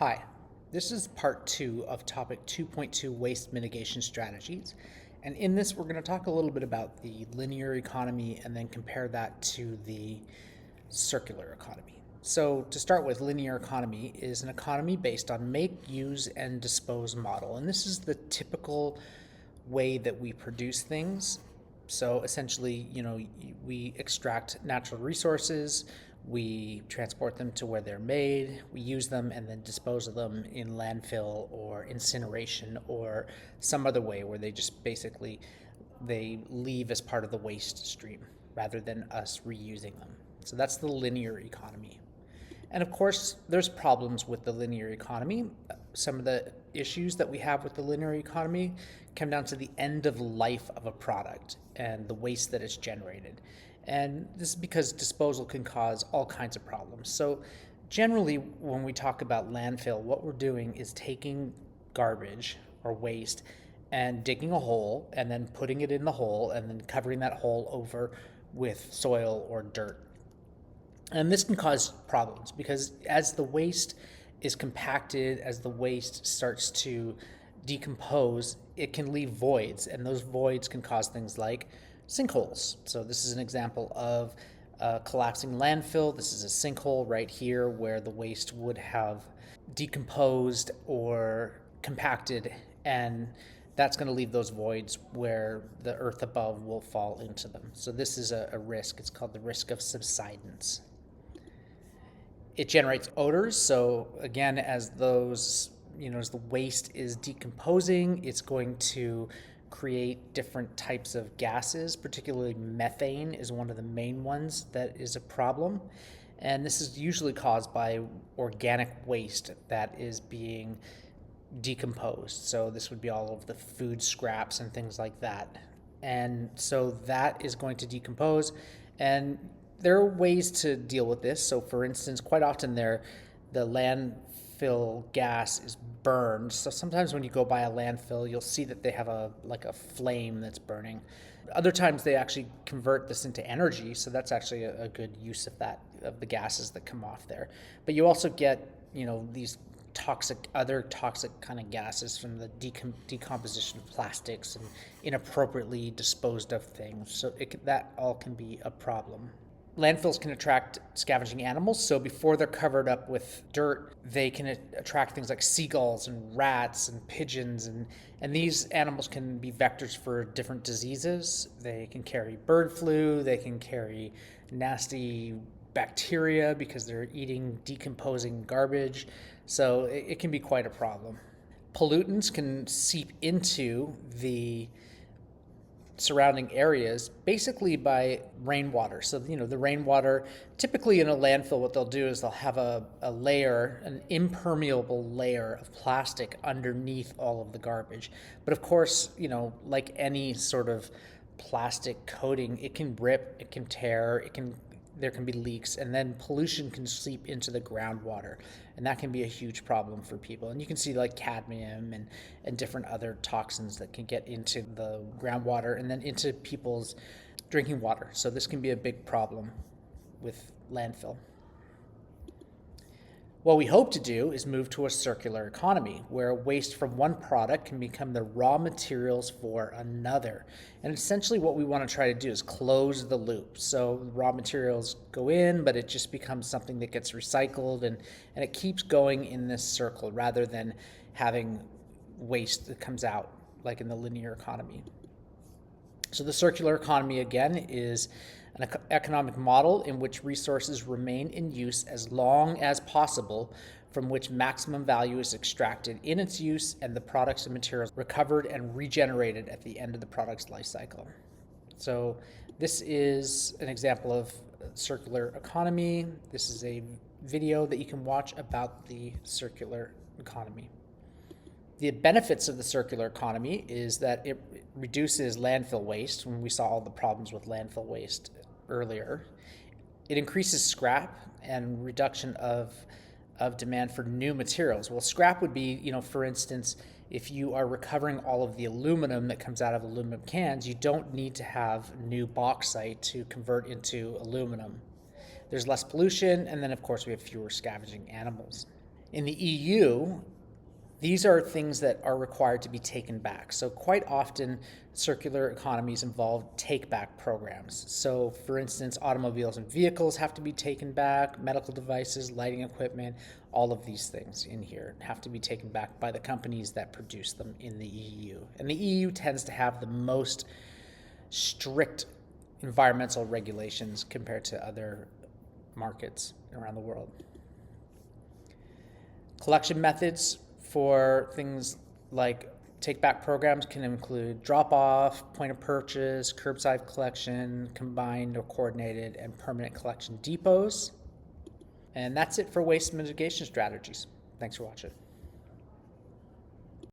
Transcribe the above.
Hi, this is part 2 of topic 2.2 waste mitigation strategies. And in this, we're going to talk a little bit about the linear economy and then compare that to the circular economy. So, to start with, linear economy is an economy based on make, use, and dispose model. And this is the typical way that we produce things. So essentially, we extract natural resources, we transport them to where they're made, we use them and then dispose of them in landfill or incineration or some other way where they just basically they leave as part of the waste stream rather than us reusing them. So that's the linear economy. And of course, there's problems with the linear economy. Some of the issues that we have with the linear economy come down to the end of life of a product and the waste that is generated. And this is because disposal can cause all kinds of problems. So, generally, when we talk about landfill, what we're doing is taking garbage or waste and digging a hole and then putting it in the hole and then covering that hole over with soil or dirt. And this can cause problems because as the waste is compacted, as the waste starts to decompose, it can leave voids, and those voids can cause things like sinkholes. So, this is an example of a collapsing landfill. This is a sinkhole right here where the waste would have decomposed or compacted, and that's going to leave those voids where the earth above will fall into them. So, this is a risk. It's called the risk of subsidence. It generates odors. So again, as as the waste is decomposing, it's going to create different types of gases, particularly methane is one of the main ones that is a problem. And this is usually caused by organic waste that is being decomposed. So this would be all of the food scraps and things like that. And so that is going to decompose, and there are ways to deal with this. So, for instance, quite often the landfill gas is burned. So sometimes when you go by a landfill, you'll see that they have a flame that's burning. Other times they actually convert this into energy. So that's actually a good use of the gases that come off there. But you also get these other toxic kind of gases from the decomposition of plastics and inappropriately disposed of things. So that all can be a problem. Landfills can attract scavenging animals, so before they're covered up with dirt, they can attract things like seagulls and rats and pigeons, and these animals can be vectors for different diseases. They can carry bird flu, they can carry nasty bacteria because they're eating decomposing garbage, so it can be quite a problem. Pollutants can seep into the surrounding areas basically by rainwater. So, the rainwater, typically in a landfill, what they'll do is they'll have an impermeable layer of plastic underneath all of the garbage. But of course, like any sort of plastic coating, it can rip, it can tear, there can be leaks, and then pollution can seep into the groundwater, and that can be a huge problem for people. And you can see like cadmium and different other toxins that can get into the groundwater and then into people's drinking water. So this can be a big problem with landfill. What we hope to do is move to a circular economy where waste from one product can become the raw materials for another. And essentially what we want to try to do is close the loop. So raw materials go in, but it just becomes something that gets recycled, and it keeps going in this circle rather than having waste that comes out like in the linear economy. So the circular economy, again, is an economic model in which resources remain in use as long as possible, from which maximum value is extracted in its use and the products and materials recovered and regenerated at the end of the product's life cycle. So this is an example of circular economy. This is a video that you can watch about the circular economy. The benefits of the circular economy is that it reduces landfill waste, when we saw all the problems with landfill waste earlier. It increases scrap and reduction of demand for new materials. Well, scrap would be, for instance, if you are recovering all of the aluminum that comes out of aluminum cans, you don't need to have new bauxite to convert into aluminum. There's less pollution, and then of course we have fewer scavenging animals. In the EU, these are things that are required to be taken back. So quite often, circular economies involve take-back programs. So for instance, automobiles and vehicles have to be taken back, medical devices, lighting equipment, all of these things in here have to be taken back by the companies that produce them in the EU. And the EU tends to have the most strict environmental regulations compared to other markets around the world. Collection methods for things like take-back programs can include drop-off, point of purchase, curbside collection, combined or coordinated, and permanent collection depots. And that's it for waste mitigation strategies. Thanks for watching.